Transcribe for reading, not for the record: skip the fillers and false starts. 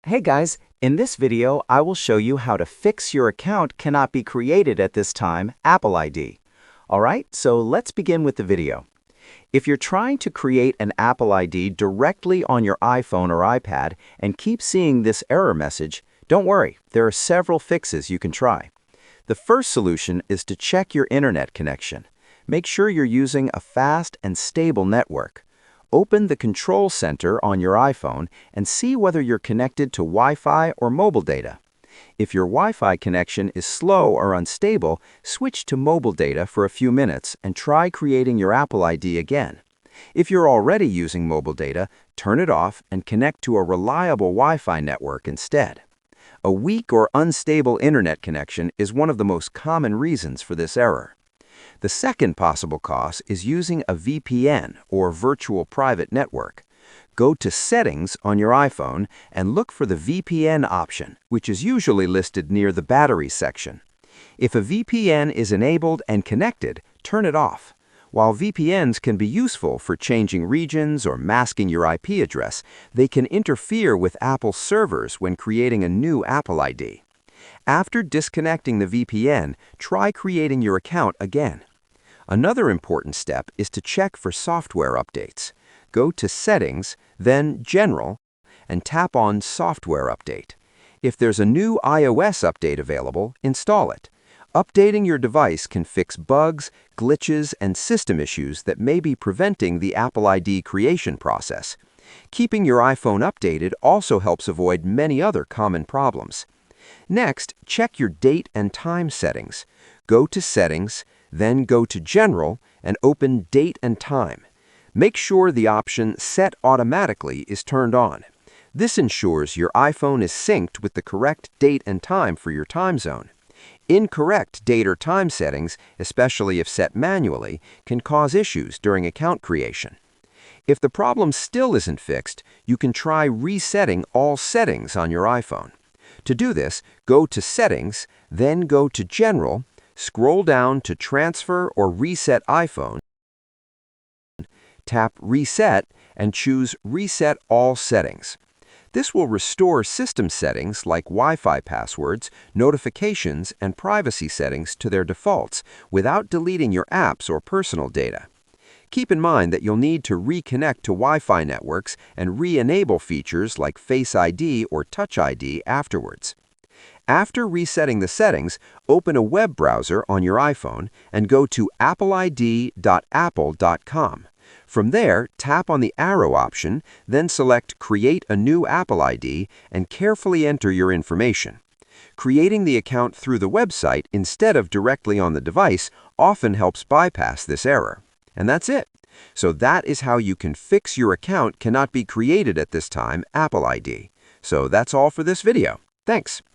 Hey guys, in this video I will show you how to fix your account cannot be created at this time, Apple ID. Alright, so let's begin with the video. If you're trying to create an Apple ID directly on your iPhone or iPad and keep seeing this error message, don't worry, there are several fixes you can try. The first solution is to check your internet connection. Make sure you're using a fast and stable network. Open the Control Center on your iPhone and see whether you're connected to Wi-Fi or mobile data. If your Wi-Fi connection is slow or unstable, switch to mobile data for a few minutes and try creating your Apple ID again. If you're already using mobile data, turn it off and connect to a reliable Wi-Fi network instead. A weak or unstable internet connection is one of the most common reasons for this error. The second possible cause is using a VPN, or virtual private network. Go to Settings on your iPhone and look for the VPN option, which is usually listed near the Battery section. If a VPN is enabled and connected, turn it off. While VPNs can be useful for changing regions or masking your IP address, they can interfere with Apple servers when creating a new Apple ID. After disconnecting the VPN, try creating your account again. Another important step is to check for software updates. Go to Settings, then General, and tap on Software Update. If there's a new iOS update available, install it. Updating your device can fix bugs, glitches, and system issues that may be preventing the Apple ID creation process. Keeping your iPhone updated also helps avoid many other common problems. Next, check your date and time settings. Go to Settings, then go to General and open Date and Time. Make sure the option Set Automatically is turned on. This ensures your iPhone is synced with the correct date and time for your time zone. Incorrect date or time settings, especially if set manually, can cause issues during account creation. If the problem still isn't fixed, you can try resetting all settings on your iPhone. To do this, go to Settings, then go to General, scroll down to Transfer or Reset iPhone, tap Reset, and choose Reset All Settings. This will restore system settings like Wi-Fi passwords, notifications, and privacy settings to their defaults without deleting your apps or personal data. Keep in mind that you'll need to reconnect to Wi-Fi networks and re-enable features like Face ID or Touch ID afterwards. After resetting the settings, open a web browser on your iPhone and go to appleid.apple.com. From there, tap on the arrow option, then select Create a new Apple ID and carefully enter your information. Creating the account through the website instead of directly on the device often helps bypass this error. And that's it. So that is how you can fix your account cannot be created at this time, Apple ID. So that's all for this video. Thanks.